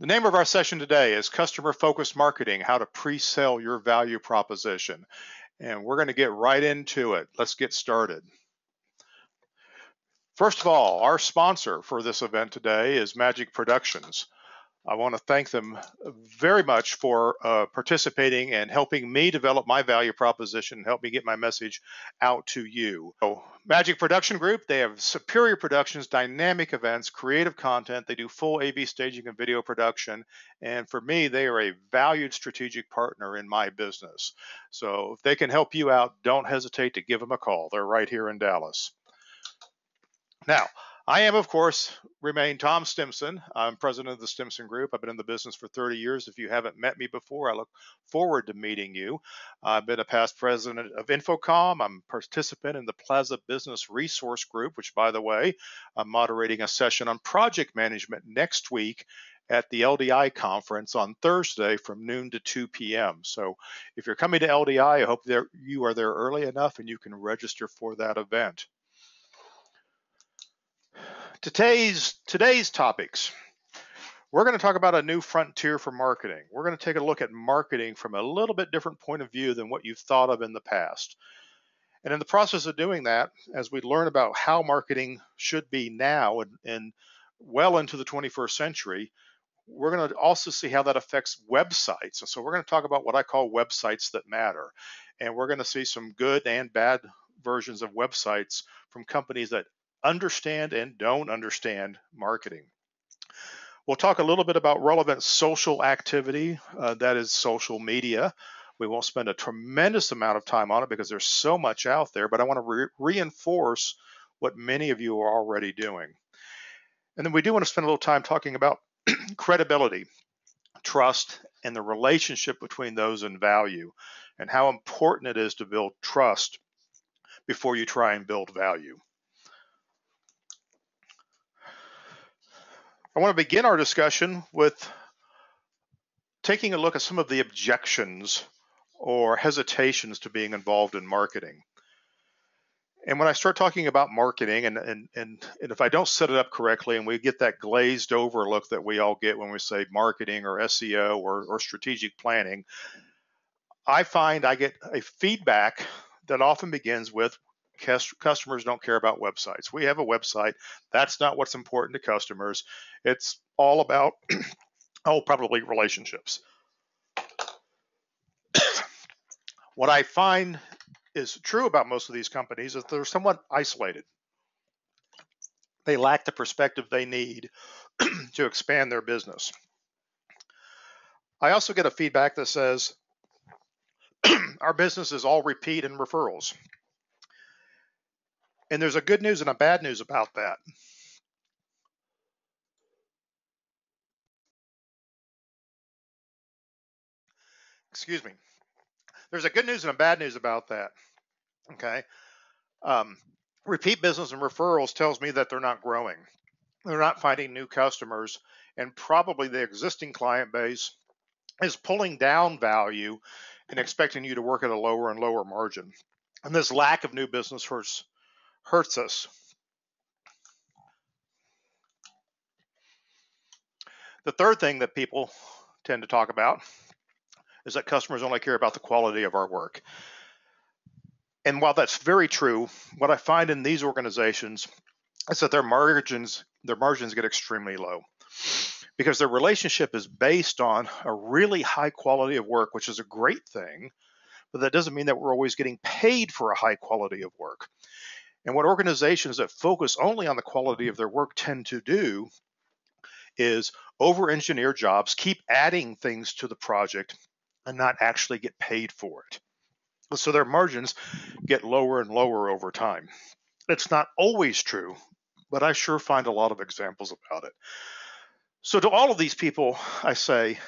The name of our session today is Customer Focused Marketing, how to pre-sell your value proposition. And we're going to get right into it. Let's get started. First of all, our sponsor for this event today is Magic Productions. I want to thank them very much for participating and helping me develop my value proposition and help me get my message out to you. So, Magic Production Group, they have superior productions, dynamic events, creative content. They do full AV staging and video production. And for me, they are a valued strategic partner in my business. So if they can help you out, don't hesitate to give them a call. They're right here in Dallas. Now, I am, of course, remain Tom Stimson. I'm president of the Stimson Group. I've been in the business for 30 years. If you haven't met me before, I look forward to meeting you. I've been a past president of Infocom. I'm a participant in the Plaza Business Resource Group, which, by the way, I'm moderating a session on project management next week at the LDI conference on Thursday from noon to 2 p.m. So if you're coming to LDI, I hope you are there early enough and you can register for that event. Today's topics, we're going to talk about a new frontier for marketing. We're going to take a look at marketing from a little bit different point of view than what you've thought of in the past. And in the process of doing that, as we learn about how marketing should be now and well into the 21st century, we're going to also see how that affects websites. And so we're going to talk about what I call websites that matter. And we're going to see some good and bad versions of websites from companies that understand and don't understand marketing. We'll talk a little bit about relevant social activity, that is social media. We won't spend a tremendous amount of time on it because there's so much out there, but I want to reinforce what many of you are already doing. And then we do want to spend a little time talking about credibility, trust, and the relationship between those and value, and how important it is to build trust before you try and build value. I want to begin our discussion with taking a look at some of the objections or hesitations to being involved in marketing. And when I start talking about marketing, and if I don't set it up correctly and we get that glazed over look that we all get when we say marketing or SEO or strategic planning, I find I get a feedback that often begins with, customers don't care about websites. We have a website. That's not what's important to customers. It's all about, probably relationships. What I find is true about most of these companies is they're somewhat isolated. They lack the perspective they need to expand their business. I also get a feedback that says, our business is all repeat and referrals. And there's a good news and a bad news about that. Excuse me. There's a good news and a bad news about that. Okay. Repeat business and referrals tells me that they're not growing. They're not finding new customers, and probably the existing client base is pulling down value and expecting you to work at a lower and lower margin. And this lack of new business hurts us. The third thing that people tend to talk about is that customers only care about the quality of our work. And while that's very true, what I find in these organizations is that their margins get extremely low because their relationship is based on a really high quality of work, which is a great thing, but that doesn't mean that we're always getting paid for a high quality of work. And what organizations that focus only on the quality of their work tend to do is over-engineer jobs, keep adding things to the project, and not actually get paid for it. So their margins get lower and lower over time. It's not always true, but I sure find a lot of examples about it. So to all of these people, I say,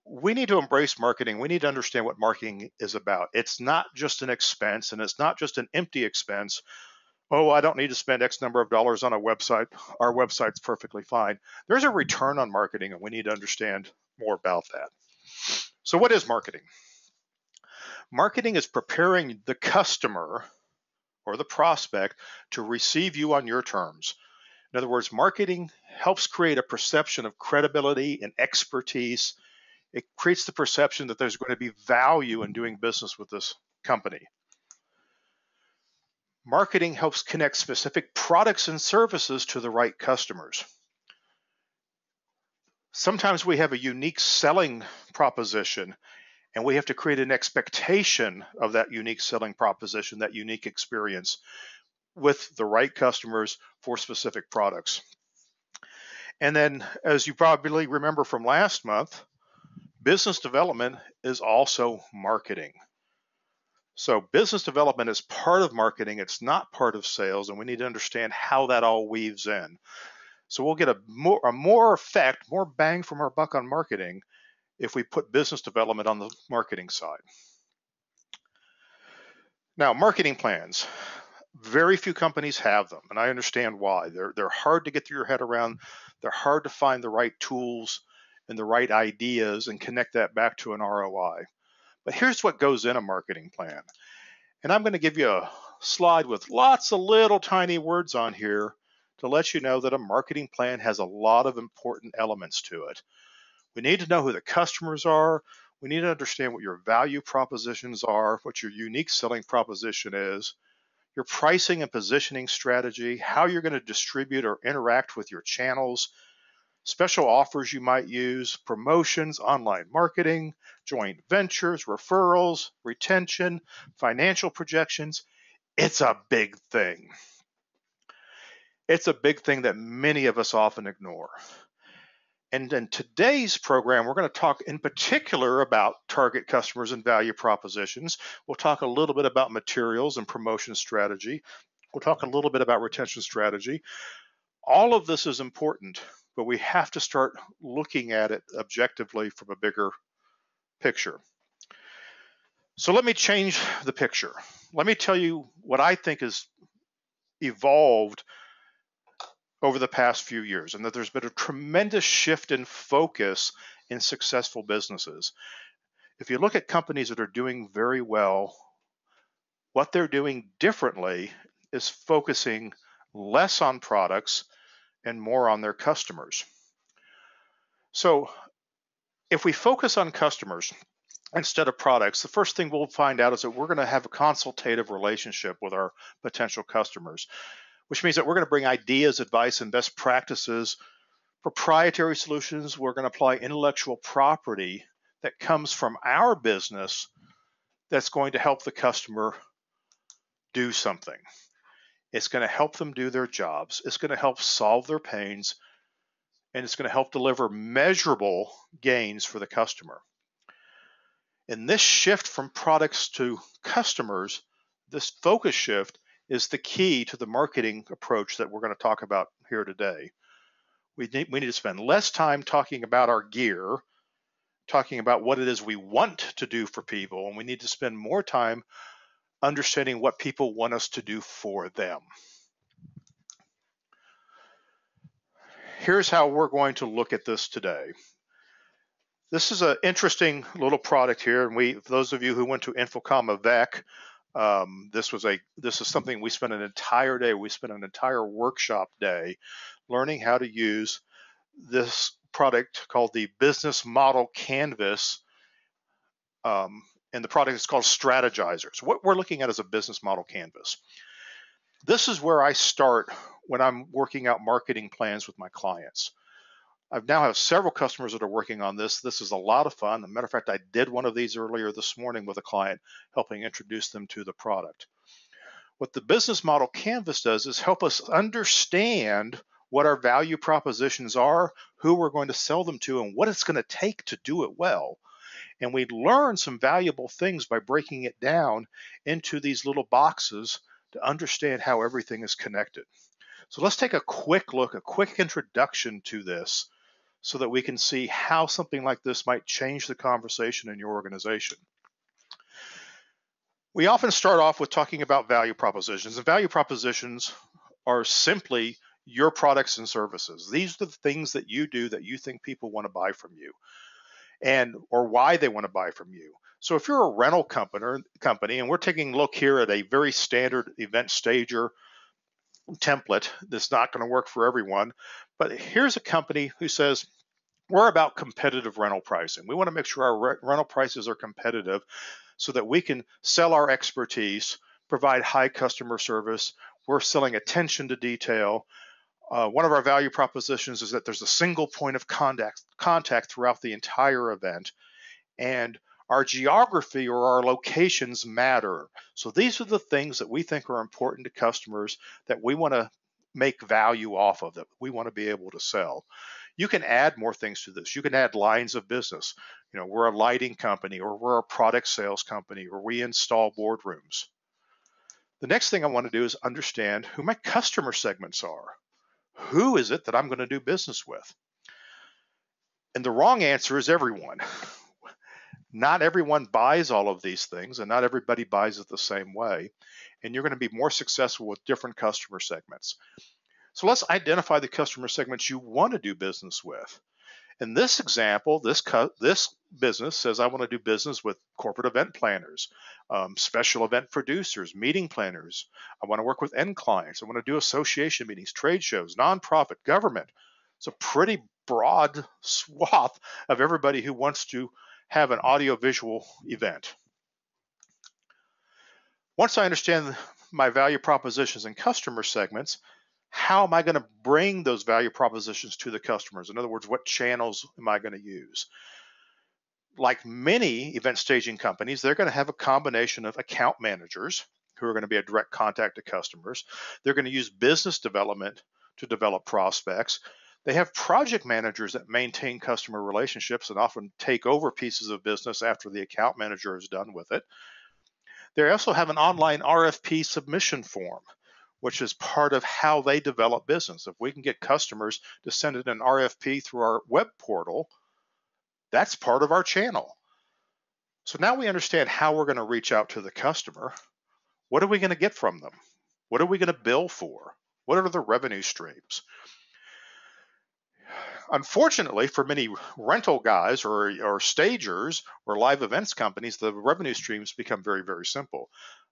we need to embrace marketing. We need to understand what marketing is about. It's not just an expense, and it's not just an empty expense. Oh, I don't need to spend X number of dollars on a website. Our website's perfectly fine. There's a return on marketing, and we need to understand more about that. So what is marketing? Marketing is preparing the customer or the prospect to receive you on your terms. In other words, marketing helps create a perception of credibility and expertise. It creates the perception that there's going to be value in doing business with this company. Marketing helps connect specific products and services to the right customers. Sometimes we have a unique selling proposition, and we have to create an expectation of that unique selling proposition, that unique experience with the right customers for specific products. And then, as you probably remember from last month, business development is also marketing. So business development is part of marketing. It's not part of sales, and we need to understand how that all weaves in. So we'll get more effect, more bang from our buck on marketing if we put business development on the marketing side. Now, marketing plans. Very few companies have them, and I understand why. They're hard to get your head around. They're hard to find the right tools and the right ideas and connect that back to an ROI. But here's what goes in a marketing plan. And I'm going to give you a slide with lots of little tiny words on here to let you know that a marketing plan has a lot of important elements to it. We need to know who the customers are. We need to understand what your value propositions are, what your unique selling proposition is, your pricing and positioning strategy, how you're going to distribute or interact with your channels, special offers you might use, promotions, online marketing, joint ventures, referrals, retention, financial projections. It's a big thing. It's a big thing that many of us often ignore. And in today's program, we're going to talk in particular about target customers and value propositions. We'll talk a little bit about materials and promotion strategy. We'll talk a little bit about retention strategy. All of this is important, but we have to start looking at it objectively from a bigger picture. So let me change the picture. Let me tell you what I think has evolved over the past few years, and that there's been a tremendous shift in focus in successful businesses. If you look at companies that are doing very well, what they're doing differently is focusing less on products and more on their customers. So if we focus on customers instead of products, the first thing we'll find out is that we're going to have a consultative relationship with our potential customers, which means that we're going to bring ideas, advice, and best practices, proprietary solutions. We're going to apply intellectual property that comes from our business that's going to help the customer do something. It's going to help them do their jobs. It's going to help solve their pains, and it's going to help deliver measurable gains for the customer. And this shift from products to customers, this focus shift, is the key to the marketing approach that we're going to talk about here today. We need to spend less time talking about our gear, talking about what it is we want to do for people, and we need to spend more time understanding what people want us to do for them. Here's how we're going to look at this today. This is an interesting little product here, and for those of you who went to Infocom Avec, this is something we spent an entire day. We spent an entire workshop day learning how to use this product called the Business Model Canvas, and the product is called Strategizers. What we're looking at is a business model canvas. This is where I start when I'm working out marketing plans with my clients. I now have several customers that are working on this. This is a lot of fun. As a matter of fact, I did one of these earlier this morning with a client, helping introduce them to the product. What the business model canvas does is help us understand what our value propositions are, who we're going to sell them to, and what it's going to take to do it well. And we learn some valuable things by breaking it down into these little boxes to understand how everything is connected. So let's take a quick look, a quick introduction to this, so that we can see how something like this might change the conversation in your organization. We often start off with talking about value propositions, and value propositions are simply your products and services. These are the things that you do that you think people want to buy from you, or why they want to buy from you. So if you're a rental company, and we're taking a look here at a very standard event stager, template that's not going to work for everyone. But here's a company who says, we're about competitive rental pricing. We want to make sure our rental prices are competitive so that we can sell our expertise, provide high customer service. We're selling attention to detail. One of our value propositions is that there's a single point of contact throughout the entire event, and our geography or our locations matter. So these are the things that we think are important to customers that we want to make value off of, that we want to be able to sell. You can add more things to this. You can add lines of business. We're a lighting company, or we're a product sales company, or we install boardrooms. The next thing I want to do is understand who my customer segments are. Who is it that I'm going to do business with? And the wrong answer is everyone. Not everyone buys all of these things, and not everybody buys it the same way. And you're going to be more successful with different customer segments. So let's identify the customer segments you want to do business with. In this example, this business says, I want to do business with corporate event planners, special event producers, meeting planners. I want to work with end clients. I want to do association meetings, trade shows, nonprofit, government. It's a pretty broad swath of everybody who wants to have an audiovisual event. Once I understand my value propositions and customer segments, how am I going to bring those value propositions to the customers? In other words, what channels am I going to use? Like many event staging companies, they're going to have a combination of account managers who are going to be a direct contact to customers. They're going to use business development to develop prospects. They have project managers that maintain customer relationships and often take over pieces of business after the account manager is done with it. They also have an online RFP submission form, which is part of how they develop business. If we can get customers to send in an RFP through our web portal, that's part of our channel. So now we understand how we're going to reach out to the customer. What are we going to get from them? What are we going to bill for? What are the revenue streams? Unfortunately, for many rental guys or stagers or live events companies, the revenue streams become very, very simple.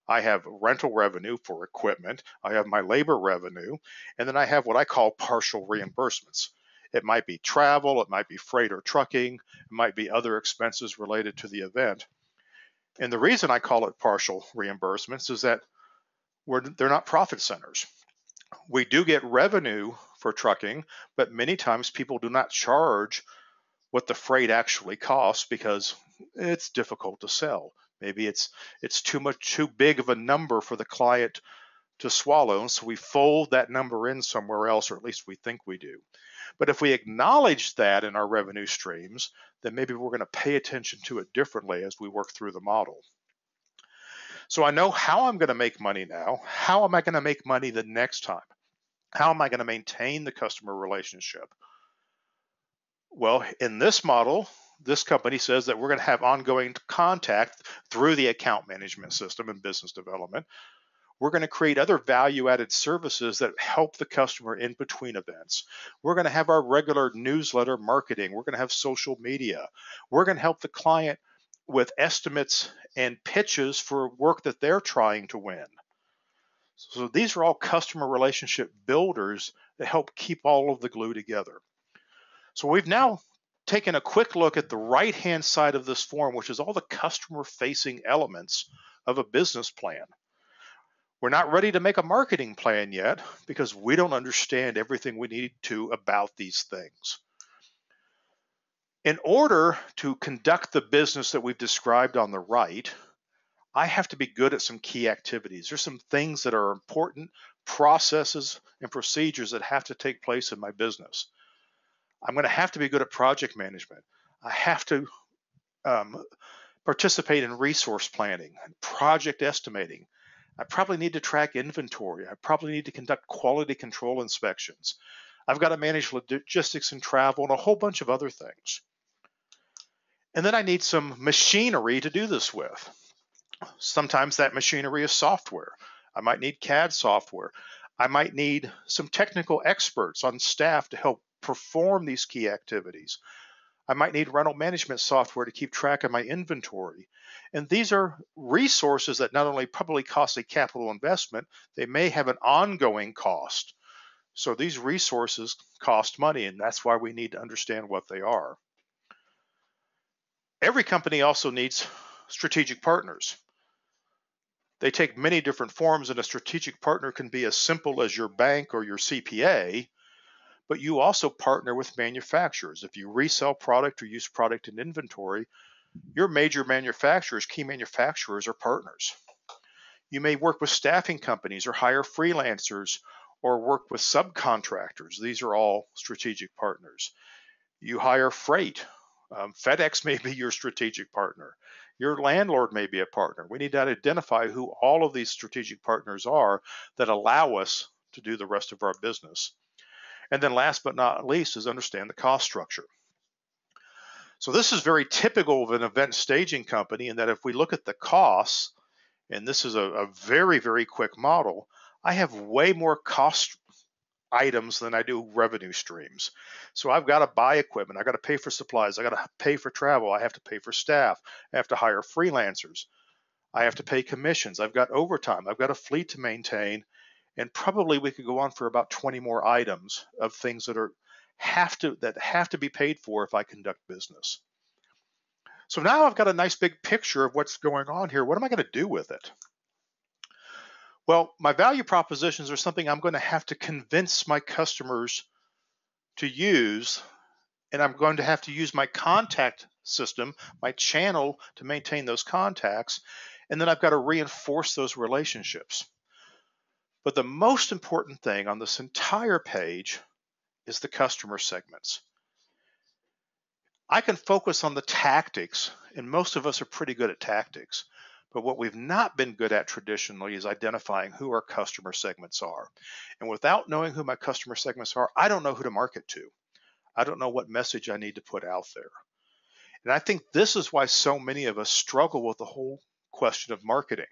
I have rental revenue for equipment, I have my labor revenue, and then I have what I call partial reimbursements. It might be travel, it might be freight or trucking, it might be other expenses related to the event. And the reason I call it partial reimbursements is that they're not profit centers. We do get revenue for trucking, but many times people do not charge what the freight actually costs because it's difficult to sell. Maybe it's too big of a number for the client to swallow, so we fold that number in somewhere else, or at least we think we do. But if we acknowledge that in our revenue streams, then maybe we're going to pay attention to it differently as we work through the model. So I know how I'm going to make money now. How am I going to make money the next time? How am I going to maintain the customer relationship? Well, in this model, this company says that we're going to have ongoing contact through the account management system and business development. We're going to create other value-added services that help the customer in between events. We're going to have our regular newsletter marketing. We're going to have social media. We're going to help the client with estimates and pitches for work that they're trying to win. So these are all customer relationship builders that help keep all of the glue together. So we've now taken a quick look at the right-hand side of this form, which is all the customer-facing elements of a business plan. We're not ready to make a marketing plan yet because we don't understand everything we need to about these things. In order to conduct the business that we've described on the right, I have to be good at some key activities. There's some things that are important processes and procedures that have to take place in my business. I'm going to have to be good at project management. I have to participate in resource planning and project estimating. I probably need to track inventory. I probably need to conduct quality control inspections. I've got to manage logistics and travel and a whole bunch of other things. And then I need some machinery to do this with. Sometimes that machinery is software. I might need CAD software. I might need some technical experts on staff to help perform these key activities. I might need rental management software to keep track of my inventory. And these are resources that not only probably cost a capital investment, they may have an ongoing cost. So these resources cost money, and that's why we need to understand what they are. Every company also needs strategic partners. They take many different forms, and a strategic partner can be as simple as your bank or your CPA, but you also partner with manufacturers. If you resell product or use product in inventory, your major manufacturers, key manufacturers, are partners. You may work with staffing companies or hire freelancers or work with subcontractors. These are all strategic partners. You hire freight. FedEx may be your strategic partner. Your landlord may be a partner. We need to identify who all of these strategic partners are that allow us to do the rest of our business. And then last but not least is understand the cost structure. So this is very typical of an event staging company in that if we look at the costs, and this is a very, very quick model, I have way more cost items than I do revenue streams. So I've got to buy equipment, I got to pay for supplies, I got to pay for travel, I have to pay for staff, I have to hire freelancers, I have to pay commissions, I've got overtime, I've got a fleet to maintain, and probably we could go on for about 20 more items of things that have to be paid for if I conduct business. So now I've got a nice big picture of what's going on here. What am I going to do with it? Well, my value propositions are something I'm going to have to convince my customers to use, and I'm going to have to use my contact system, my channel, to maintain those contacts, and then I've got to reinforce those relationships. But the most important thing on this entire page is the customer segments. I can focus on the tactics, and most of us are pretty good at tactics. But what we've not been good at traditionally is identifying who our customer segments are. And without knowing who my customer segments are, I don't know who to market to. I don't know what message I need to put out there. And I think this is why so many of us struggle with the whole question of marketing.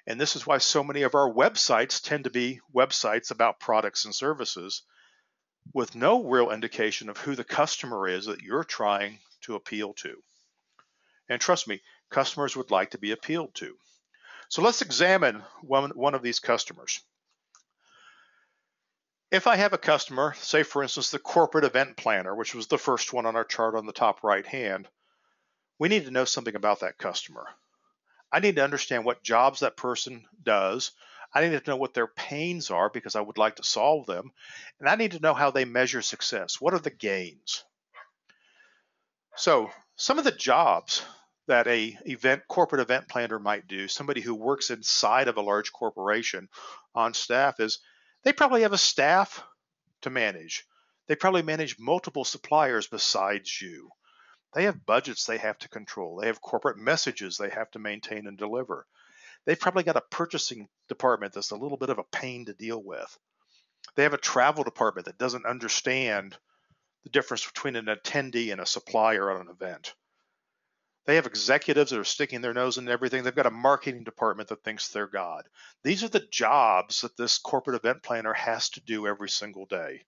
And this is why so many of our websites tend to be websites about products and services with no real indication of who the customer is that you're trying to appeal to. And trust me, customers would like to be appealed to. So let's examine one of these customers. If I have a customer, say for instance the corporate event planner, which was the first one on our chart on the top right hand, we need to know something about that customer. I need to understand what jobs that person does. I need to know what their pains are because I would like to solve them. And I need to know how they measure success. What are the gains? So some of the jobs that a corporate event planner might do, somebody who works inside of a large corporation on staff, is they probably have a staff to manage. They probably manage multiple suppliers besides you. They have budgets they have to control. They have corporate messages they have to maintain and deliver. They've probably got a purchasing department that's a little bit of a pain to deal with. They have a travel department that doesn't understand the difference between an attendee and a supplier on an event. They have executives that are sticking their nose in everything. They've got a marketing department that thinks they're God. These are the jobs that this corporate event planner has to do every single day.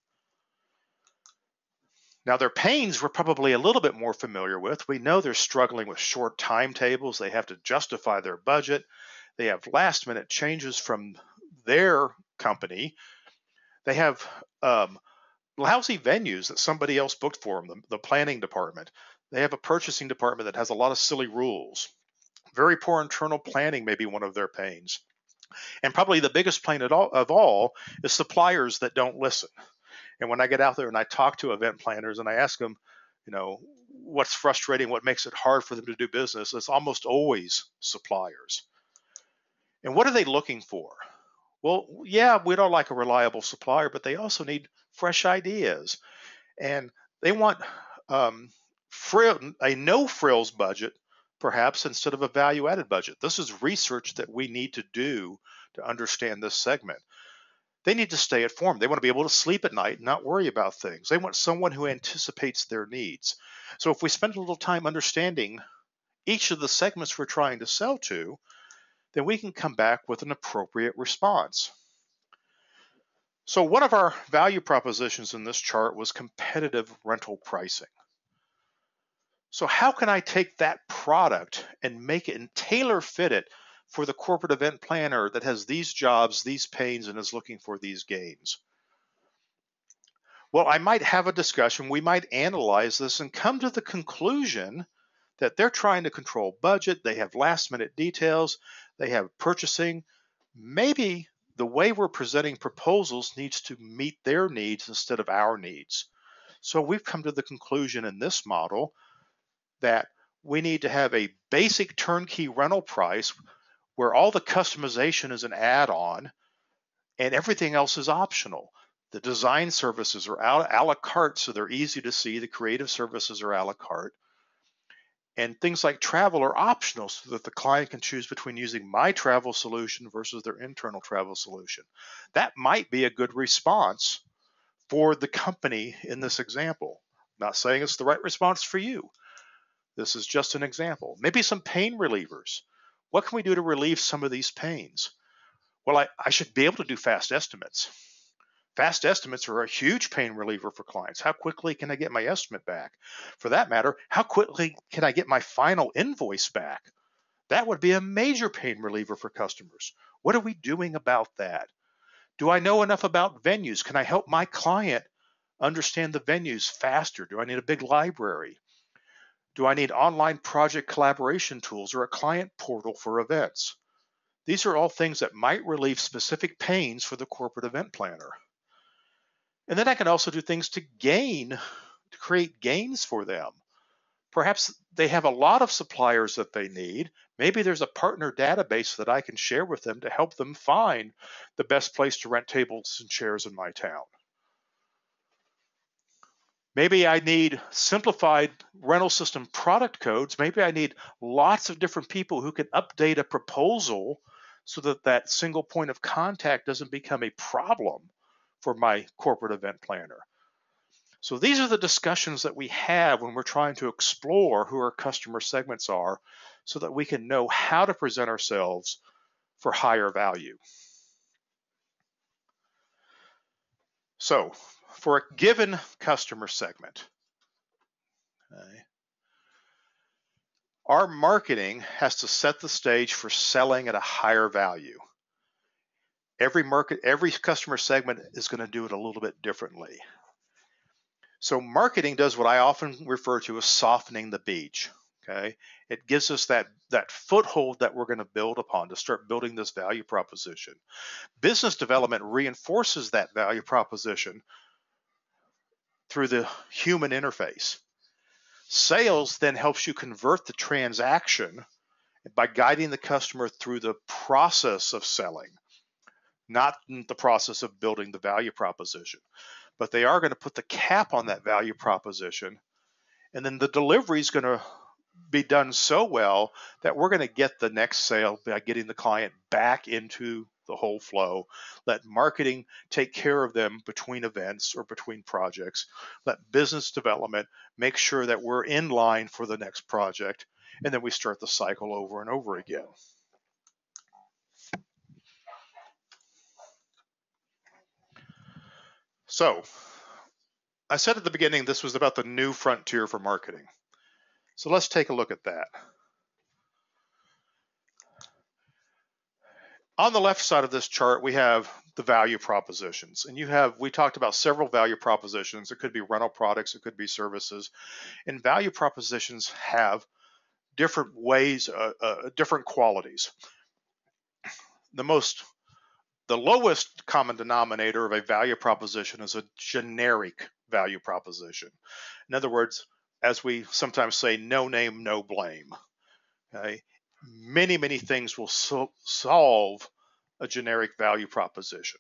Now, their pains we're probably a little bit more familiar with. We know they're struggling with short timetables. They have to justify their budget. They have last minute changes from their company. They have lousy venues that somebody else booked for them, the planning department. They have a purchasing department that has a lot of silly rules. Very poor internal planning may be one of their pains. And probably the biggest pain of all is suppliers that don't listen. And when I get out there and I talk to event planners and I ask them, what's frustrating, what makes it hard for them to do business, it's almost always suppliers. And what are they looking for? Well, yeah, we'd all like a reliable supplier, but they also need fresh ideas. And they want a no frills budget, perhaps, instead of a value added budget. This is research that we need to do to understand this segment. They need to stay informed. They want to be able to sleep at night and not worry about things. They want someone who anticipates their needs. So if we spend a little time understanding each of the segments we're trying to sell to, then we can come back with an appropriate response. So one of our value propositions in this chart was competitive rental pricing. So how can I take that product and make it and tailor fit it for the corporate event planner that has these jobs, these pains, and is looking for these gains? Well, I might have a discussion. We might analyze this and come to the conclusion that they're trying to control budget. They have last minute details. They have purchasing. Maybe the way we're presenting proposals needs to meet their needs instead of our needs. So we've come to the conclusion in this model that we need to have a basic turnkey rental price where all the customization is an add-on and everything else is optional. The design services are a la carte, so they're easy to see. The creative services are a la carte. And things like travel are optional so that the client can choose between using my travel solution versus their internal travel solution. That might be a good response for the company in this example. Not saying it's the right response for you. This is just an example. Maybe some pain relievers. What can we do to relieve some of these pains? Well, I should be able to do fast estimates. Fast estimates are a huge pain reliever for clients. How quickly can I get my estimate back? For that matter, how quickly can I get my final invoice back? That would be a major pain reliever for customers. What are we doing about that? Do I know enough about venues? Can I help my client understand the venues faster? Do I need a big library? Do I need online project collaboration tools or a client portal for events? These are all things that might relieve specific pains for the corporate event planner. And then I can also do things to create gains for them. Perhaps they have a lot of suppliers that they need. Maybe there's a partner database that I can share with them to help them find the best place to rent tables and chairs in my town. Maybe I need simplified rental system product codes. Maybe I need lots of different people who can update a proposal so that that single point of contact doesn't become a problem for my corporate event planner. So these are the discussions that we have when we're trying to explore who our customer segments are so that we can know how to present ourselves for higher value. So for a given customer segment, okay, our marketing has to set the stage for selling at a higher value. Every customer segment is going to do it a little bit differently. So marketing does what I often refer to as softening the beach. Okay, it gives us that foothold that we're going to build upon to start building this value proposition. Business development reinforces that value proposition through the human interface. Sales then helps you convert the transaction by guiding the customer through the process of selling, not the process of building the value proposition. But they are going to put the cap on that value proposition, and then the delivery is going to be done so well that we're going to get the next sale by getting the client back into the whole flow. Let marketing take care of them between events or between projects. Let business development make sure that we're in line for the next project, and then we start the cycle over and over again. So I said at the beginning this was about the new frontier for marketing. So let's take a look at that. On the left side of this chart, we have the value propositions. And we talked about several value propositions. It could be rental products, it could be services. And value propositions have different ways, different qualities. The lowest common denominator of a value proposition is a generic value proposition. In other words, as we sometimes say, no name, no blame. Okay? Many things will solve a generic value proposition.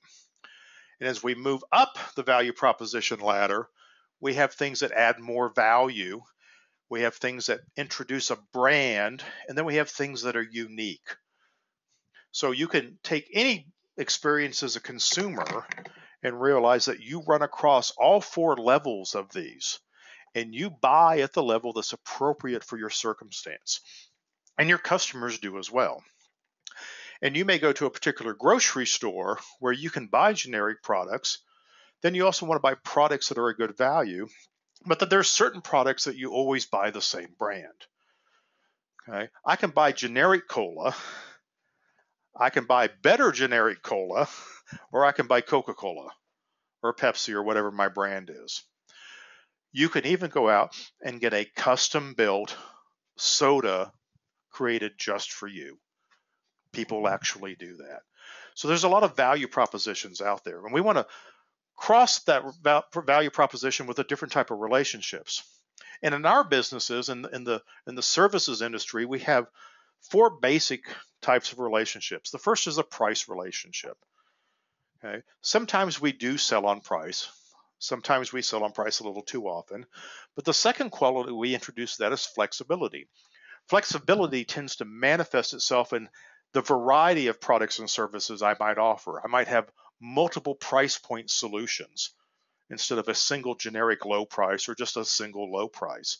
And as we move up the value proposition ladder, we have things that add more value. We have things that introduce a brand, and then we have things that are unique. So you can take any experience as a consumer and realize that you run across all four levels of these, and you buy at the level that's appropriate for your circumstance. And your customers do as well. And you may go to a particular grocery store where you can buy generic products. Then you also want to buy products that are a good value. but that there's certain products that you always buy the same brand. Okay, I can buy generic cola, I can buy better generic cola, or I can buy Coca-Cola or Pepsi or whatever my brand is. You can even go out and get a custom built soda created just for you. People actually do that. So there's a lot of value propositions out there, and we want to cross that value proposition with a different type of relationships. And in our businesses, in the services industry, we have four basic types of relationships. The first is a price relationship. Okay, sometimes we do sell on price. Sometimes we sell on price a little too often. But the second quality we introduce that is flexibility. Flexibility tends to manifest itself in the variety of products and services I might offer. I might have multiple price point solutions instead of a single generic low price or just a single low price.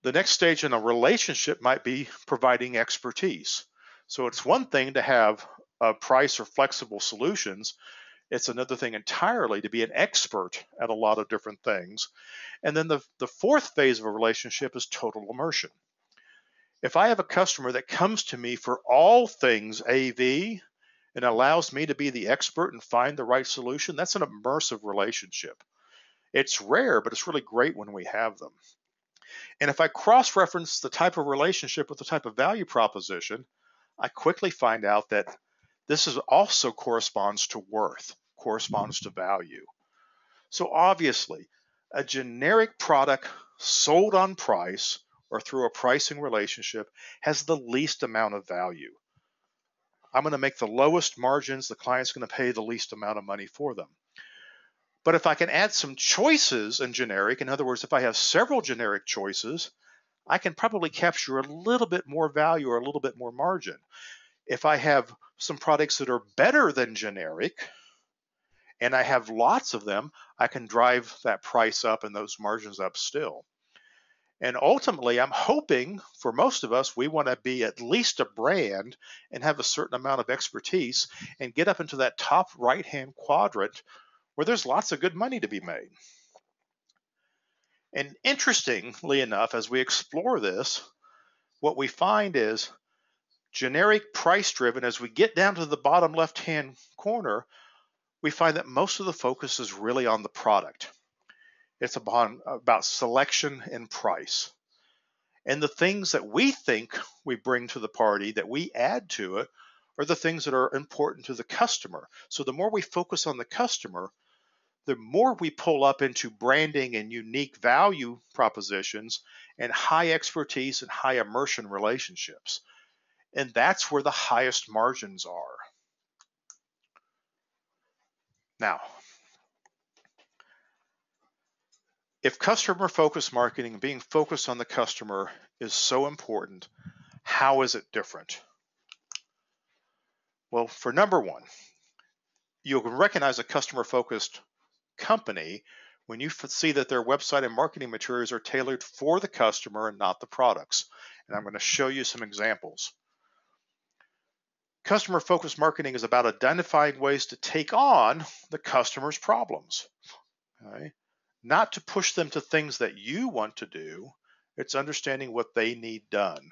The next stage in a relationship might be providing expertise. So it's one thing to have a price or flexible solutions. It's another thing entirely to be an expert at a lot of different things. And then the fourth phase of a relationship is total immersion. If I have a customer that comes to me for all things AV and allows me to be the expert and find the right solution, that's an immersive relationship. It's rare, but it's really great when we have them. And if I cross-reference the type of relationship with the type of value proposition, I quickly find out that this is also corresponds to worth, corresponds to value. So obviously, a generic product sold on price or through a pricing relationship has the least amount of value. I'm going to make the lowest margins, the client's going to pay the least amount of money for them. But if I can add some choices in generic, in other words, if I have several generic choices, I can probably capture a little bit more value or a little bit more margin. If I have some products that are better than generic, and I have lots of them, I can drive that price up and those margins up still. And ultimately, I'm hoping for most of us, we want to be at least a brand and have a certain amount of expertise and get up into that top right-hand quadrant where there's lots of good money to be made. And interestingly enough, as we explore this, what we find is generic price driven, as we get down to the bottom left-hand corner, we find that most of the focus is really on the product. It's about selection and price. And the things that we think we bring to the party, that we add to it, are the things that are important to the customer. So the more we focus on the customer, the more we pull up into branding and unique value propositions and high expertise and high immersion relationships. And that's where the highest margins are. Now, if customer-focused marketing, being focused on the customer, is so important, how is it different? Well, for number one, you can recognize a customer-focused company when you see that their website and marketing materials are tailored for the customer and not the products. And I'm going to show you some examples. Customer-focused marketing is about identifying ways to take on the customer's problems. Okay? Not to push them to things that you want to do. It's understanding what they need done.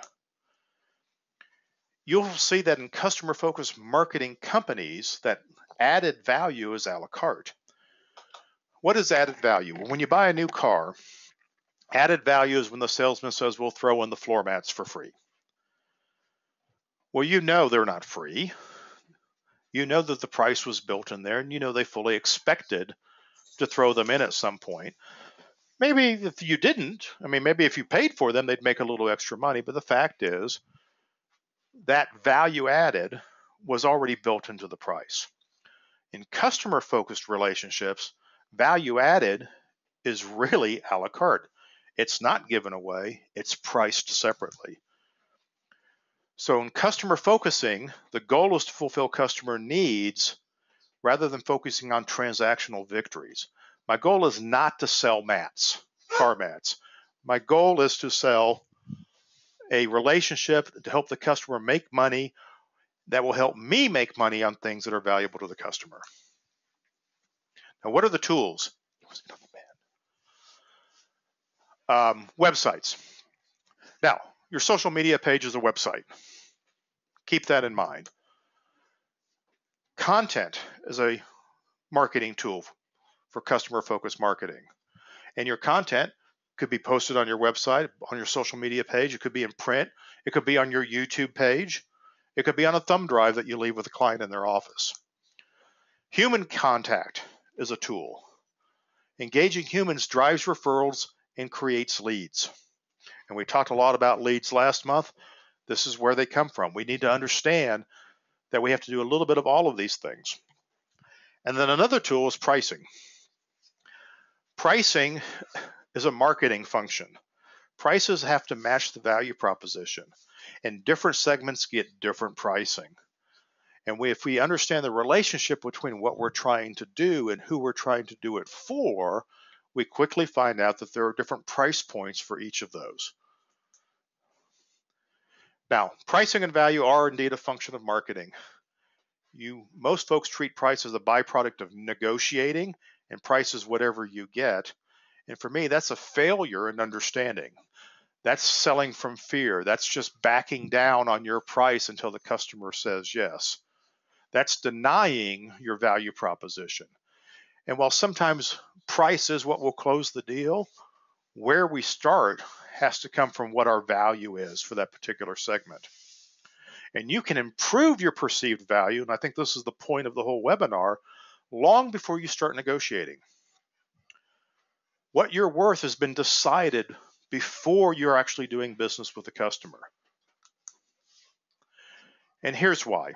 You'll see that in customer-focused marketing companies that added value is a la carte. What is added value? Well, when you buy a new car, added value is when the salesman says we'll throw in the floor mats for free. Well, you know they're not free. You know that the price was built in there, and you know they fully expected to throw them in at some point. Maybe if you didn't, maybe if you paid for them, they'd make a little extra money, but the fact is that value added was already built into the price. In customer-focused relationships, value added is really a la carte. It's not given away, it's priced separately. So in customer focusing, the goal is to fulfill customer needs rather than focusing on transactional victories. My goal is not to sell mats, car mats. My goal is to sell a relationship to help the customer make money that will help me make money on things that are valuable to the customer. Now, what are the tools? Websites. Now, your social media page is a website. Keep that in mind. Content is a marketing tool for customer-focused marketing. And your content could be posted on your website, on your social media page. It could be in print. It could be on your YouTube page. It could be on a thumb drive that you leave with a client in their office. Human contact is a tool. Engaging humans drives referrals and creates leads. And we talked a lot about leads last month. This is where they come from. We need to understand that we have to do a little bit of all of these things. And then another tool is pricing. Pricing is a marketing function. Prices have to match the value proposition, and different segments get different pricing. And if we understand the relationship between what we're trying to do and who we're trying to do it for, we quickly find out that there are different price points for each of those. Now, pricing and value are indeed a function of marketing. Most folks treat price as a byproduct of negotiating, and price is whatever you get. And for me, that's a failure in understanding. That's selling from fear. That's just backing down on your price until the customer says yes. That's denying your value proposition. And while sometimes price is what will close the deal, where we start has to come from what our value is for that particular segment. And you can improve your perceived value, and I think this is the point of the whole webinar, long before you start negotiating. What you're worth has been decided before you're actually doing business with the customer. And here's why.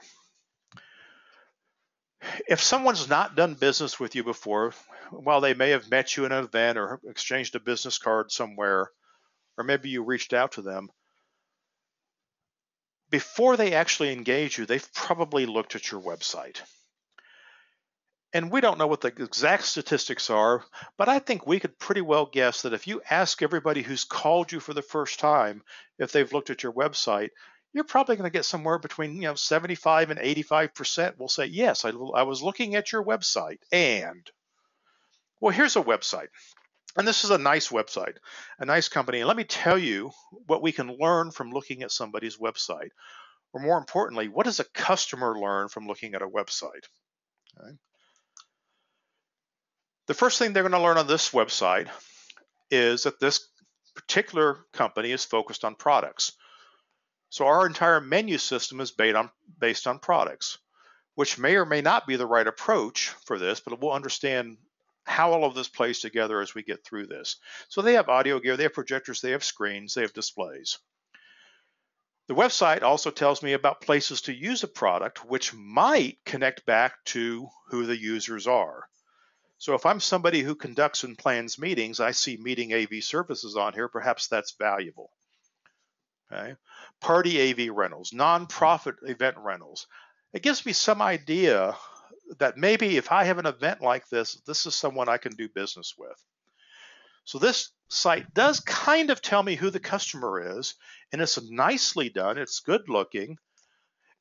If someone's not done business with you before, while they may have met you in an event or exchanged a business card somewhere, or maybe you reached out to them, before they actually engage you, they've probably looked at your website. And we don't know what the exact statistics are, but I think we could pretty well guess that if you ask everybody who's called you for the first time if they've looked at your website, you're probably going to get somewhere between 75 and 85% will say, yes, I was looking at your website. And, well, here's a website. And this is a nice website, a nice company. And let me tell you what we can learn from looking at somebody's website. Or more importantly, what does a customer learn from looking at a website? Okay. The first thing they're going to learn on this website is that this particular company is focused on products. So our entire menu system is based on products, which may or may not be the right approach for this, but we'll understand how all of this plays together as we get through this. So they have audio gear, they have projectors, they have screens, they have displays. The website also tells me about places to use a product, which might connect back to who the users are. So if I'm somebody who conducts and plans meetings, I see meeting AV services on here, perhaps that's valuable. Okay. Party AV rentals, nonprofit event rentals. It gives me some idea that maybe if I have an event like this, this is someone I can do business with. So this site does kind of tell me who the customer is, and it's nicely done, it's good looking,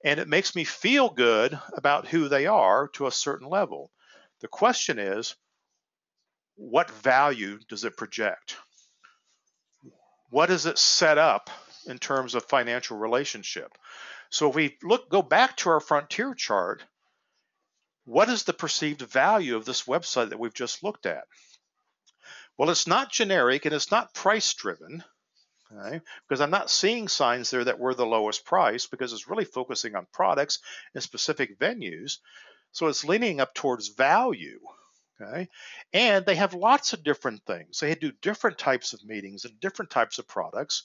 and it makes me feel good about who they are to a certain level. The question is, what value does it project? What does it set up in terms of financial relationship? So if we go back to our frontier chart, what is the perceived value of this website that we've just looked at? Well, it's not generic and it's not price driven, okay? Because I'm not seeing signs there that we're the lowest price, because it's really focusing on products and specific venues. So it's leaning up towards value. Okay. And they have lots of different things. They do different types of meetings and different types of products.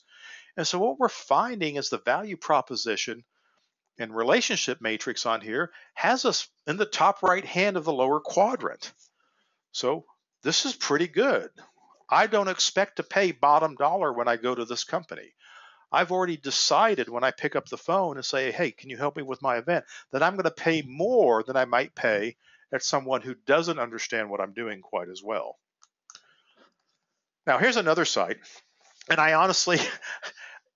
And so what we're finding is the value proposition and relationship matrix on here has us in the top right hand of the lower quadrant. So this is pretty good. I don't expect to pay bottom dollar when I go to this company. I've already decided when I pick up the phone and say, hey, can you help me with my event, that I'm going to pay more than I might pay at someone who doesn't understand what I'm doing quite as well. Now, here's another site, and I honestly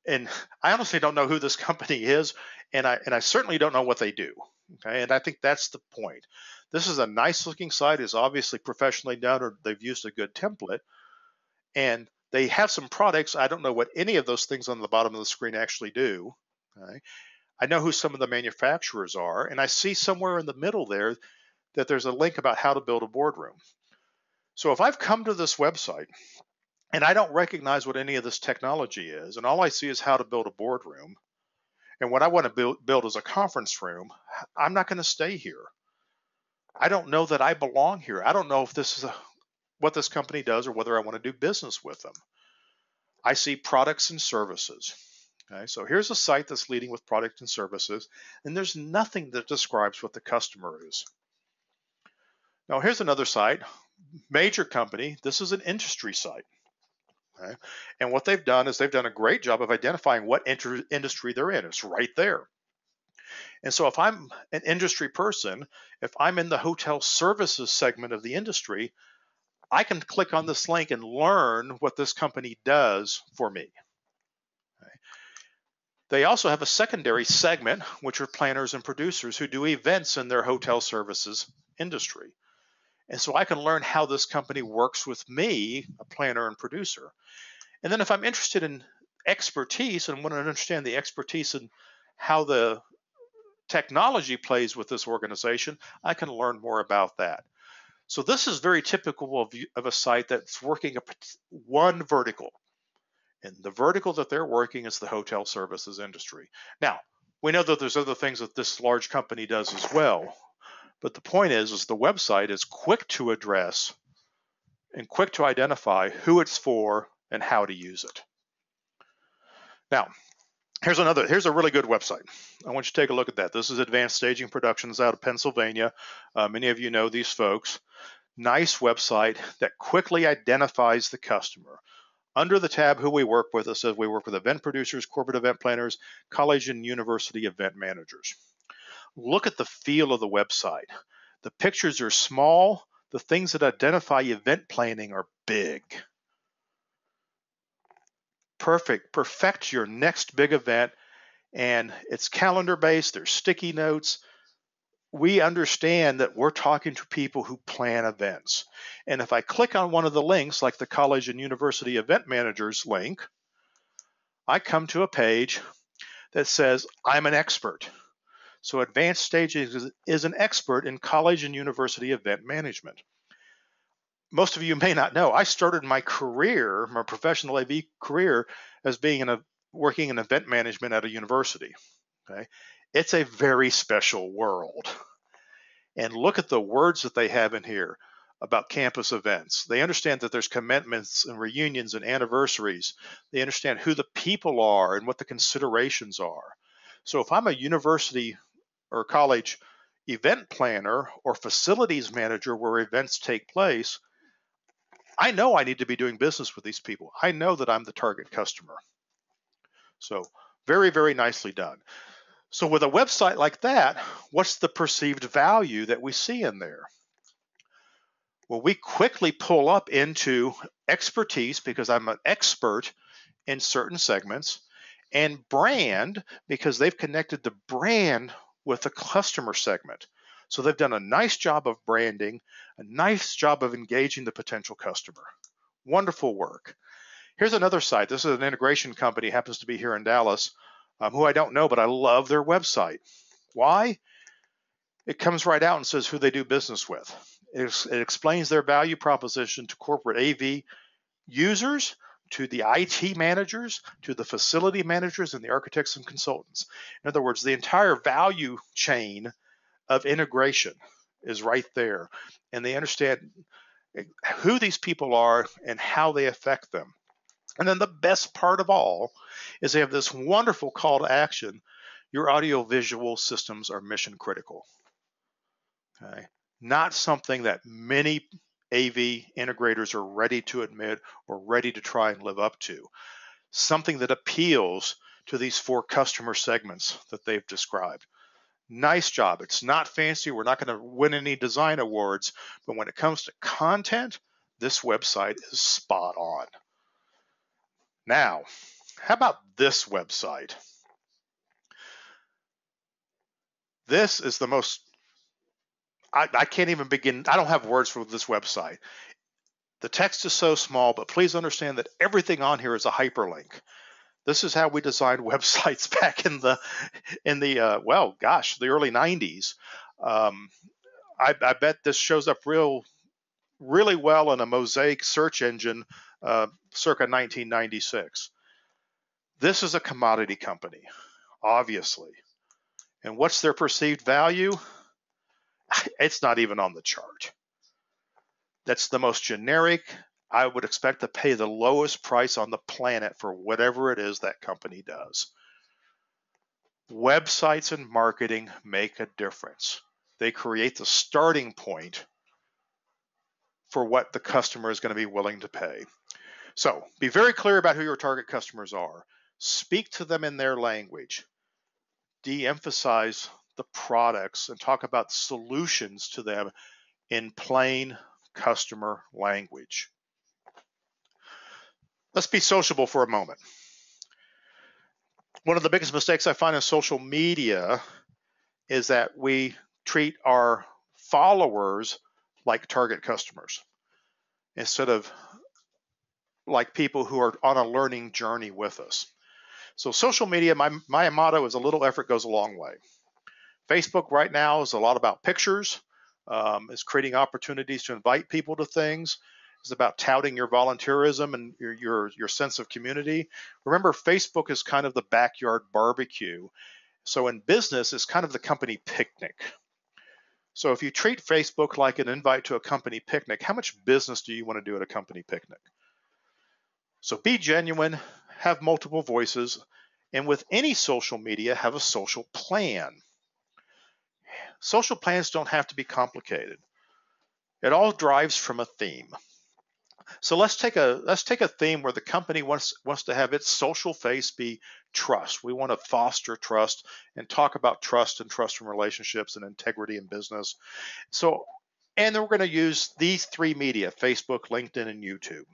don't know who this company is, and I certainly don't know what they do. Okay, and I think that's the point. This is a nice looking site. It's obviously professionally done, or they've used a good template. And They have some products. I don't know what any of those things on the bottom of the screen actually do. Okay? I know who some of the manufacturers are, and I see somewhere in the middle there that there's a link about how to build a boardroom. So if I've come to this website and I don't recognize what any of this technology is, and all I see is how to build a boardroom, and what I want to build is a conference room, I'm not going to stay here. I don't know that I belong here. I don't know if this is what this company does or whether I want to do business with them. I see products and services. Okay, so here's a site that's leading with product and services, and there's nothing that describes what the customer is. Now here's another site, major company. This is an industry site. Okay? And what they've done is they've done a great job of identifying what industry they're in. It's right there. And so if I'm an industry person, if I'm in the hotel services segment of the industry, I can click on this link and learn what this company does for me. Okay? They also have a secondary segment, which are planners and producers who do events in their hotel services industry. And so I can learn how this company works with me, a planner and producer. And then if I'm interested in expertise and want to understand the expertise and how the technology plays with this organization, I can learn more about that. So this is very typical of a site that's working one vertical. And the vertical that they're working is the hotel services industry. Now, we know that there's other things that this large company does as well. But the point is the website is quick to address and quick to identify who it's for and how to use it. Now, here's a really good website. I want you to take a look at that. This is Advanced Staging Productions out of Pennsylvania. Many of you know these folks. Nice website that quickly identifies the customer. Under the tab who we work with, it says we work with event producers, corporate event planners, college and university event managers. Look at the feel of the website. The pictures are small. The things that identify event planning are big. Perfect. Perfect your next big event. And it's calendar based. There's sticky notes. We understand that we're talking to people who plan events. And if I click on one of the links, like the college and university event managers link, I come to a page that says, I'm an expert. So Advanced Staging is an expert in college and university event management. Most of you may not know, I started my career, my professional AV career, as working in event management at a university. Okay, it's a very special world. And look at the words that they have in here about campus events. They understand that there's commencements and reunions and anniversaries. They understand who the people are and what the considerations are. So if I'm a university or college event planner or facilities manager where events take place, I know I need to be doing business with these people. I know that I'm the target customer. So very, very nicely done. So with a website like that, what's the perceived value that we see in there? Well, we quickly pull up into expertise because I'm an expert in certain segments, and brand because they've connected the brand with the customer segment. So they've done a nice job of branding, a nice job of engaging the potential customer. Wonderful work. Here's another site. This is an integration company, happens to be here in Dallas, who I don't know, but I love their website. Why? It comes right out and says who they do business with. It explains their value proposition to corporate AV users, to the IT managers, to the facility managers, and the architects and consultants. In other words, the entire value chain of integration is right there. And they understand who these people are and how they affect them. And then the best part of all is they have this wonderful call to action. Your audiovisual systems are mission critical. Okay. Not something that many AV integrators are ready to admit or ready to try and live up to. Something that appeals to these 4 customer segments that they've described. Nice job. It's not fancy. We're not going to win any design awards, but when it comes to content, this website is spot on. Now, how about this website? This is the most, I can't even begin, I don't have words for this website. The text is so small, but please understand that everything on here is a hyperlink. This is how we designed websites back in the the early 90s. Um, I bet this shows up really well in a Mosaic search engine circa 1996. This is a commodity company, obviously. And what's their perceived value? It's not even on the chart. That's the most generic. I would expect to pay the lowest price on the planet for whatever it is that company does. Websites and marketing make a difference. They create the starting point for what the customer is going to be willing to pay. So be very clear about who your target customers are. Speak to them in their language. De-emphasize the products and talk about solutions to them in plain customer language. Let's be sociable for a moment. One of the biggest mistakes I find in social media is that we treat our followers like target customers instead of like people who are on a learning journey with us. So social media, my motto is a little effort goes a long way. Facebook right now is a lot about pictures. It's creating opportunities to invite people to things. It's about touting your volunteerism and your sense of community. Remember, Facebook is kind of the backyard barbecue. So in business, it's kind of the company picnic. So if you treat Facebook like an invite to a company picnic, how much business do you want to do at a company picnic? So be genuine, have multiple voices, and with any social media, have a social plan. Social plans don't have to be complicated. It all drives from a theme. So let's take a theme where the company wants to have its social face be trust. We want to foster trust and talk about trust and trust from relationships and integrity in business. So, and then we're going to use these three media: Facebook, LinkedIn, and YouTube.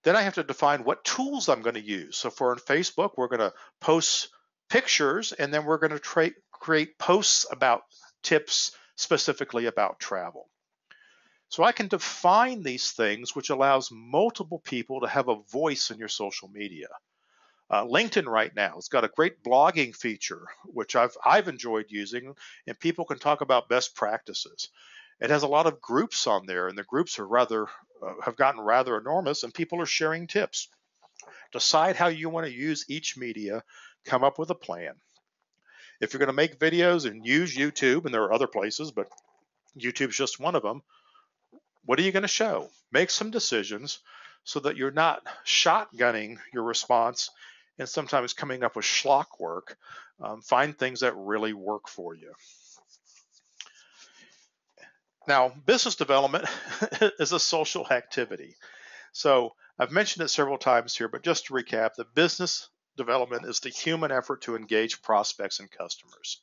Then I have to define what tools I'm going to use. So for Facebook, we're going to post pictures, and then we're going to create posts about tips specifically about travel. So I can define these things, which allows multiple people to have a voice in your social media. LinkedIn right now has got a great blogging feature, which I've enjoyed using, and people can talk about best practices. It has a lot of groups on there, and the groups are have gotten rather enormous, and people are sharing tips. Decide how you want to use each media, come up with a plan. If you're going to make videos and use YouTube, and there are other places, but YouTube's just one of them, what are you going to show? Make some decisions so that you're not shotgunning your response and sometimes coming up with schlock work. Find things that really work for you. Now, business development is a social activity. So I've mentioned it several times here, but just to recap, the business development is the human effort to engage prospects and customers.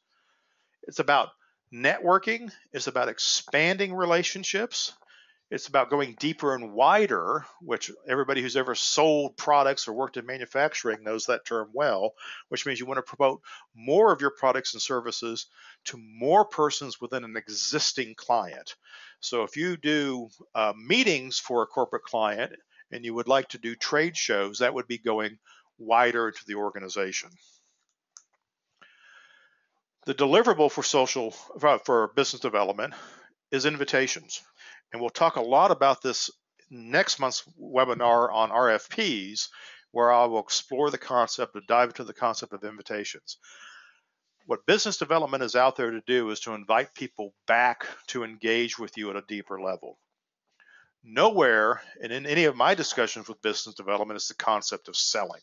It's about networking. It's about expanding relationships. It's about going deeper and wider, which everybody who's ever sold products or worked in manufacturing knows that term well, which means you want to promote more of your products and services to more persons within an existing client. So if you do meetings for a corporate client and you would like to do trade shows, that would be going wider into the organization. The deliverable for business development is invitations. And we'll talk a lot about this next month's webinar on RFPs, where I will explore the concept and dive into the concept of invitations. What business development is out there to do is to invite people back to engage with you at a deeper level. Nowhere, and in any of my discussions with business development, is the concept of selling.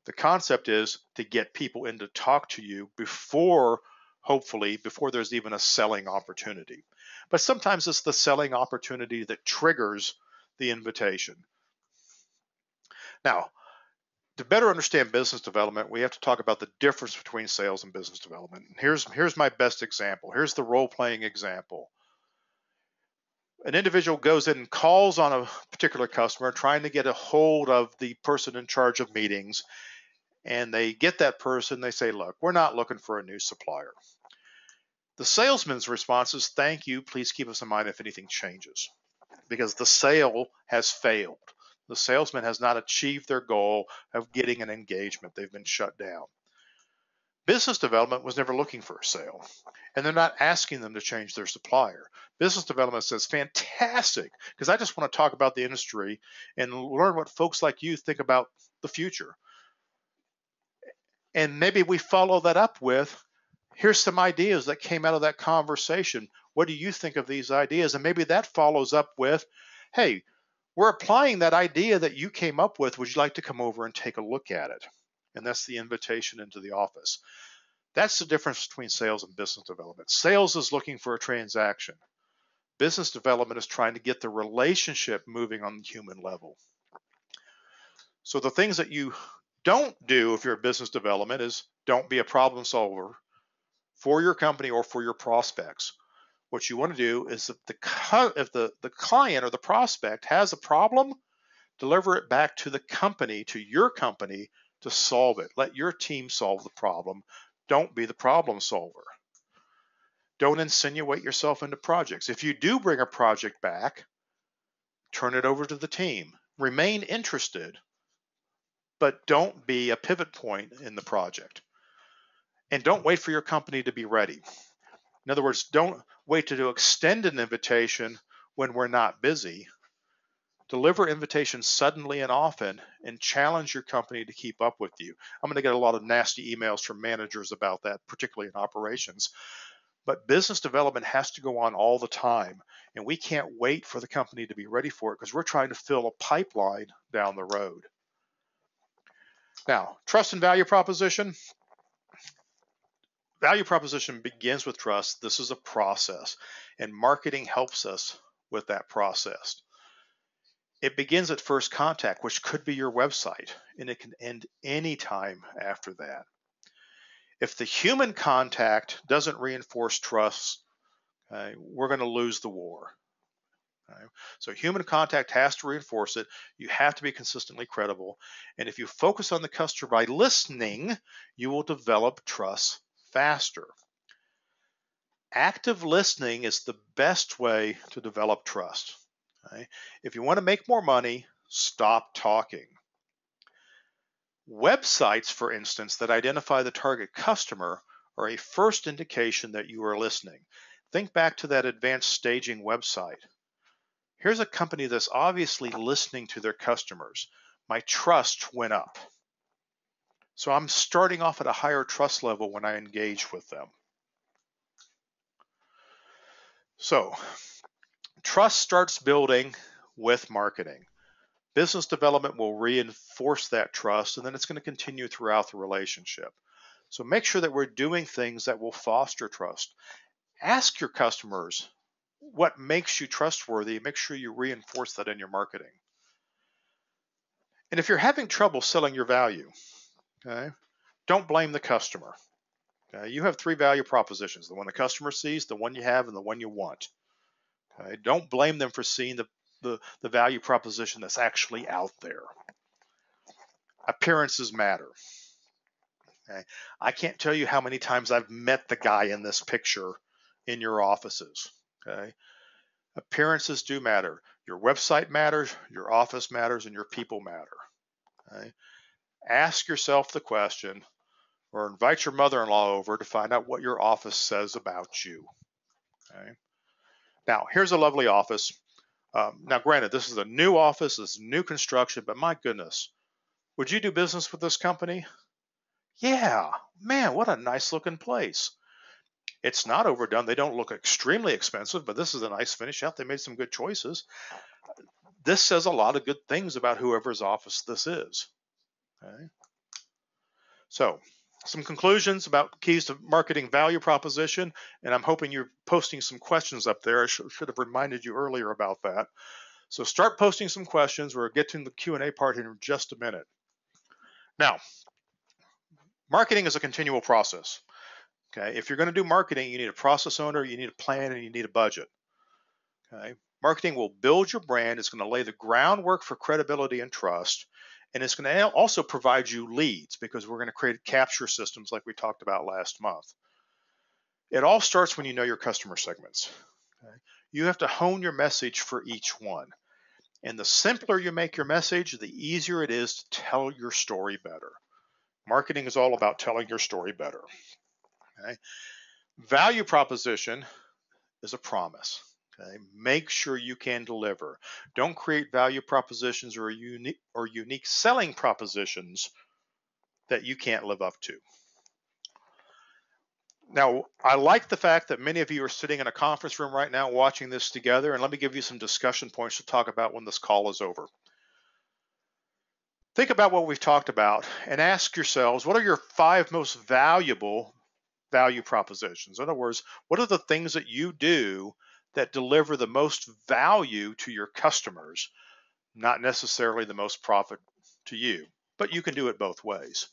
The concept is to get people in to talk to you hopefully before there's even a selling opportunity. But sometimes it's the selling opportunity that triggers the invitation. Now, to better understand business development, we have to talk about the difference between sales and business development. And here's my best example. Here's the role-playing example. An individual goes in and calls on a particular customer trying to get a hold of the person in charge of meetings, and they get that person. They say, look, we're not looking for a new supplier. The salesman's response is, thank you, please keep us in mind if anything changes. because the sale has failed. The salesman has not achieved their goal of getting an engagement. They've been shut down. Business development was never looking for a sale, and they're not asking them to change their supplier. Business development says, fantastic, because I just want to talk about the industry and learn what folks like you think about the future. And maybe we follow that up with, here's some ideas that came out of that conversation. What do you think of these ideas? And maybe that follows up with, hey, we're applying that idea that you came up with. Would you like to come over and take a look at it? And that's the invitation into the office. That's the difference between sales and business development. Sales is looking for a transaction. Business development is trying to get the relationship moving on the human level. So the things that you don't do if you're a business development is don't be a problem solver for your company or for your prospects. What you want to do is if the client or the prospect has a problem, deliver it back to the company, to your company, to solve it. Let your team solve the problem. Don't be the problem solver. Don't insinuate yourself into projects. If you do bring a project back, turn it over to the team. Remain interested, but don't be a pivot point in the project. And don't wait for your company to be ready. In other words, don't wait to extend an invitation when we're not busy. Deliver invitations suddenly and often and challenge your company to keep up with you. I'm going to get a lot of nasty emails from managers about that, particularly in operations. But business development has to go on all the time, and we can't wait for the company to be ready for it because we're trying to fill a pipeline down the road. Now, trust and value proposition. Value proposition begins with trust. This is a process, and marketing helps us with that process. It begins at first contact, which could be your website, and it can end any time after that. If the human contact doesn't reinforce trust, we're going to lose the war. So human contact has to reinforce it. You have to be consistently credible. And if you focus on the customer by listening, you will develop trust faster. Active listening is the best way to develop trust. If you want to make more money, stop talking. Websites, for instance, that identify the target customer are a first indication that you are listening. Think back to that advanced staging website. Here's a company that's obviously listening to their customers. My trust went up. So I'm starting off at a higher trust level when I engage with them. So trust starts building with marketing. Business development will reinforce that trust, and then it's going to continue throughout the relationship. So make sure that we're doing things that will foster trust. Ask your customers what makes you trustworthy. Make sure you reinforce that in your marketing. And if you're having trouble selling your value, don't blame the customer. You have 3 value propositions: the one the customer sees, the one you have, and the one you want. Don't blame them for seeing the value proposition that's actually out there. Appearances matter. I can't tell you how many times I've met the guy in this picture in your offices. Appearances do matter. Your website matters, your office matters, and your people matter. Ask yourself the question, or invite your mother-in-law over to find out what your office says about you. Now, here's a lovely office. Now, granted, this is a new office, this is new construction, but my goodness, would you do business with this company? Yeah, man, what a nice looking place. It's not overdone. They don't look extremely expensive, but this is a nice finish out. They made some good choices. This says a lot of good things about whoever's office this is. So, some conclusions about keys to marketing value proposition, and I'm hoping you're posting some questions up there. I should have reminded you earlier about that. So start posting some questions. We'll get to the Q&A part here in just a minute. Now, marketing is a continual process. If you're going to do marketing, you need a process owner, you need a plan, and you need a budget. Marketing will build your brand. It's going to lay the groundwork for credibility and trust. And it's going to also provide you leads, because we're going to create capture systems like we talked about last month. It all starts when you know your customer segments. You have to hone your message for each one. And the simpler you make your message, the easier it is to tell your story better. Marketing is all about telling your story better. Okay? Value proposition is a promise. Okay? Make sure you can deliver. Don't create value propositions or unique selling propositions that you can't live up to. Now, I like the fact that many of you are sitting in a conference room right now watching this together, and let me give you some discussion points to talk about when this call is over. Think about what we've talked about and ask yourselves, what are your 5 most valuable value propositions? In other words, what are the things that you do that deliver the most value to your customers, not necessarily the most profit to you, but you can do it both ways.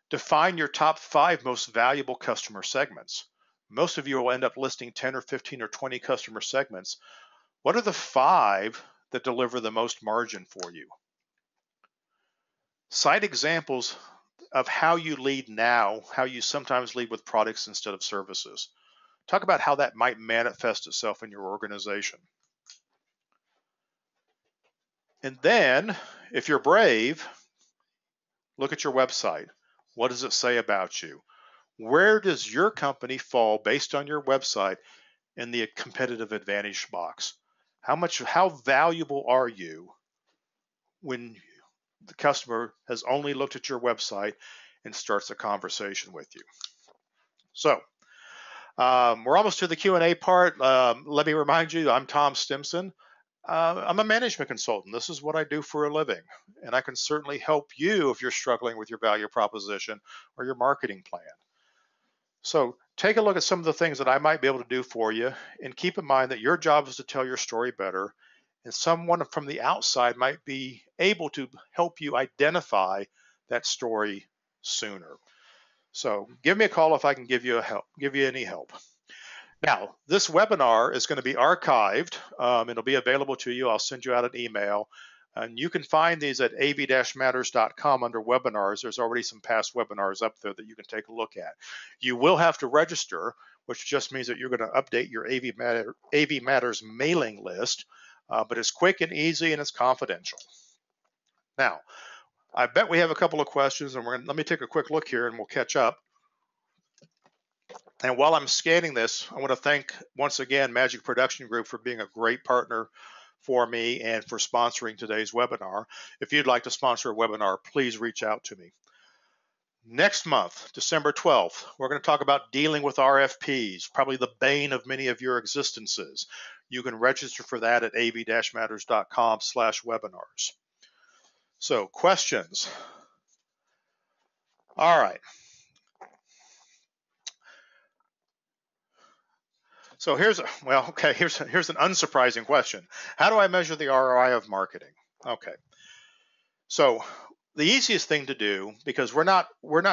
Define your top 5 most valuable customer segments. Most of you will end up listing 10 or 15 or 20 customer segments. What are the 5 that deliver the most margin for you? Cite examples of how you lead now, how you sometimes lead with products instead of services. Talk about how that might manifest itself in your organization. And then, if you're brave, look at your website. What does it say about you? Where does your company fall based on your website in the competitive advantage box? How valuable are you when the customer has only looked at your website and starts a conversation with you? So we're almost to the Q&A part. Let me remind you, I'm Tom Stimson. I'm a management consultant. This is what I do for a living, and I can certainly help you if you're struggling with your value proposition or your marketing plan. So take a look at some of the things that I might be able to do for you, and keep in mind that your job is to tell your story better, and someone from the outside might be able to help you identify that story sooner. So give me a call if I can give you any help. Now, this webinar is going to be archived. It'll be available to you. I'll send you out an email. And you can find these at av-matters.com under webinars. There's already some past webinars up there that you can take a look at. You will have to register, which just means that you're going to update your AV Matters mailing list, but it's quick and easy and it's confidential. Now, I bet we have a couple of questions, and let me take a quick look here and we'll catch up. And while I'm scanning this, I want to thank once again Magic Production Group for being a great partner for me and for sponsoring today's webinar. If you'd like to sponsor a webinar, please reach out to me. Next month, December 12th, we're going to talk about dealing with RFPs, probably the bane of many of your existences. You can register for that at av-matters.com/webinars. So, questions? All right. So here's an unsurprising question. How do I measure the ROI of marketing? Okay. So the easiest thing to do, because we're not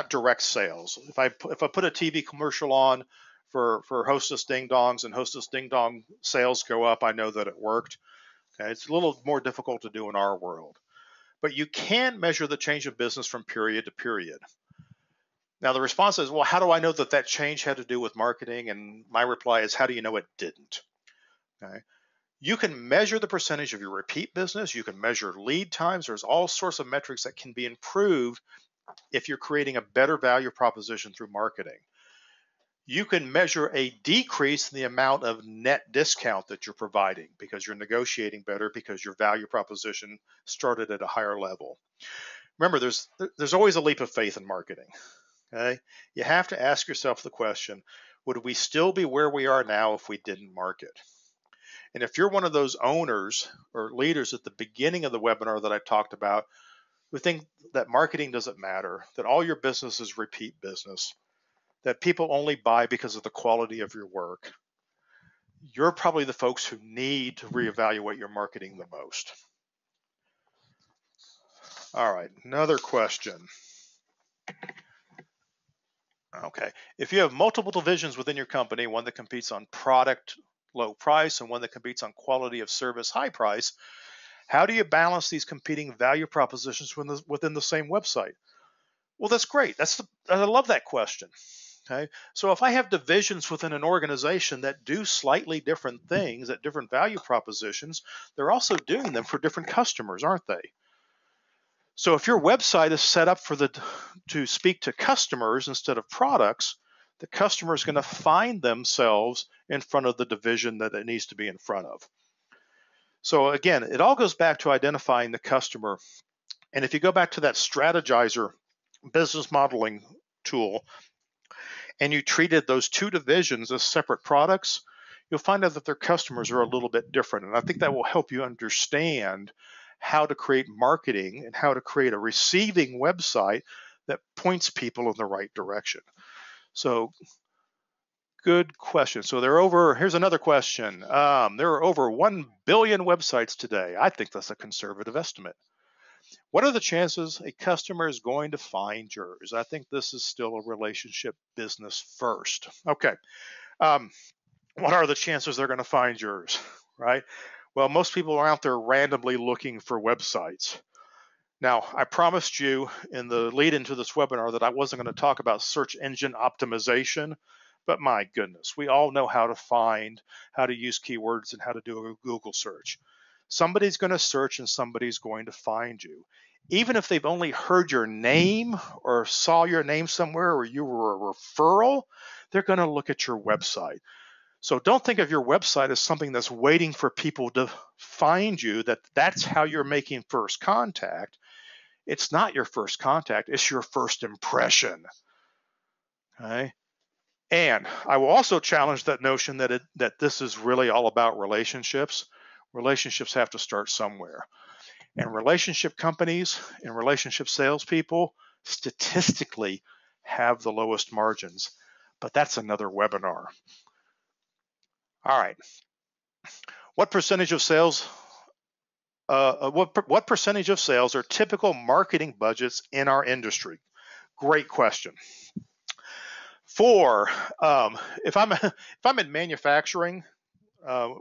direct sales. If I put a TV commercial on for Hostess Ding Dongs and Hostess Ding Dong sales go up, I know that it worked. Okay. It's a little more difficult to do in our world. But you can measure the change of business from period to period. Now the response is, well, how do I know that change had to do with marketing? And my reply is, how do you know it didn't? Okay. You can measure the percentage of your repeat business. You can measure lead times. There's all sorts of metrics that can be improved if you're creating a better value proposition through marketing. You can measure a decrease in the amount of net discount that you're providing because you're negotiating better, because your value proposition started at a higher level. Remember, there's always a leap of faith in marketing. Okay? You have to ask yourself the question, would we still be where we are now if we didn't market? And if you're one of those owners or leaders at the beginning of the webinar that I talked about who think that marketing doesn't matter, that all your business is repeat business, that people only buy because of the quality of your work, you're probably the folks who need to reevaluate your marketing the most. All right, another question. Okay, if you have multiple divisions within your company, one that competes on product, low price, and one that competes on quality of service, high price, how do you balance these competing value propositions within the same website? Well, that's great. I love that question. Okay, so if I have divisions within an organization that do slightly different things at different value propositions, they're also doing them for different customers, aren't they? So if your website is set up to speak to customers instead of products, the customer is going to find themselves in front of the division that it needs to be in front of. So again, it all goes back to identifying the customer. And if you go back to that strategizer business modeling tool, and you treated those two divisions as separate products, you'll find out that their customers are a little bit different. And I think that will help you understand how to create marketing and how to create a receiving website that points people in the right direction. So good question. So here's another question. There are over 1 billion websites today. I think that's a conservative estimate. What are the chances a customer is going to find yours? I think this is still a relationship business first. Okay. What are the chances they're going to find yours, right? Well, most people are out there randomly looking for websites. Now, I promised you in the lead into this webinar that I wasn't going to talk about search engine optimization, but my goodness, we all know how to use keywords and how to do a Google search. Somebody's going to search and somebody's going to find you. Even if they've only heard your name or saw your name somewhere or you were a referral, they're going to look at your website. So don't think of your website as something that's waiting for people to find you, that's how you're making first contact. It's not your first contact, it's your first impression. Okay? And I will also challenge that notion that this is really all about relationships. Relationships have to start somewhere. And relationship companies and relationship salespeople statistically have the lowest margins. But that's another webinar. All right. What percentage of sales what percentage of sales are typical marketing budgets in our industry? Great question. If I'm in manufacturing,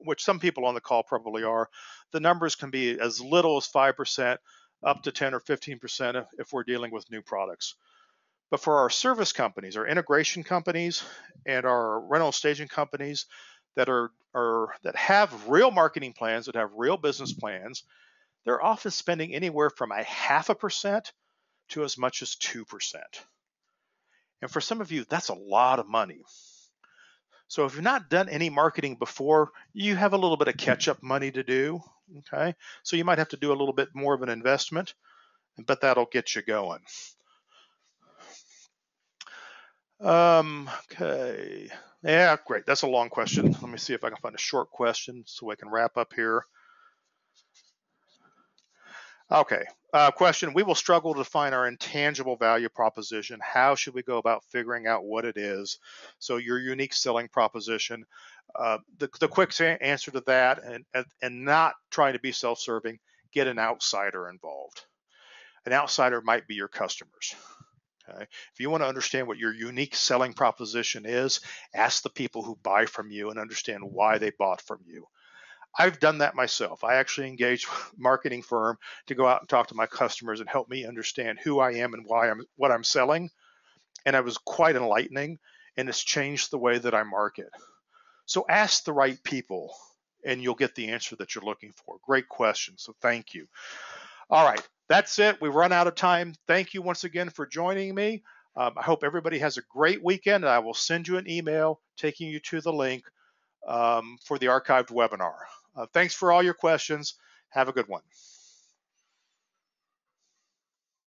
which some people on the call probably are, the numbers can be as little as 5% up to 10 or 15% if we're dealing with new products. But for our service companies, our integration companies, and our rental staging companies that have real marketing plans, that have real business plans, they're often spending anywhere from 0.5% to as much as 2%. And for some of you, that's a lot of money. So if you've not done any marketing before, you have a little bit of catch-up money to do, okay? So you might have to do a little bit more of an investment, but that'll get you going. Okay, yeah, great. That's a long question. Let me see if I can find a short question so I can wrap up here. Okay, question. We will struggle to find our intangible value proposition. How should we go about figuring out what it is? So your unique selling proposition. The quick answer to that, and not trying to be self-serving, get an outsider involved. An outsider might be your customers. Okay. If you want to understand what your unique selling proposition is, ask the people who buy from you and understand why they bought from you. I've done that myself. I actually engaged a marketing firm to go out and talk to my customers and help me understand who I am and what I'm selling. And it was quite enlightening, and it's changed the way that I market. So ask the right people and you'll get the answer that you're looking for. Great question. So thank you. All right. That's it. We've run out of time. Thank you once again for joining me. I hope everybody has a great weekend, and I will send you an email taking you to the link for the archived webinar. Thanks for all your questions. Have a good one.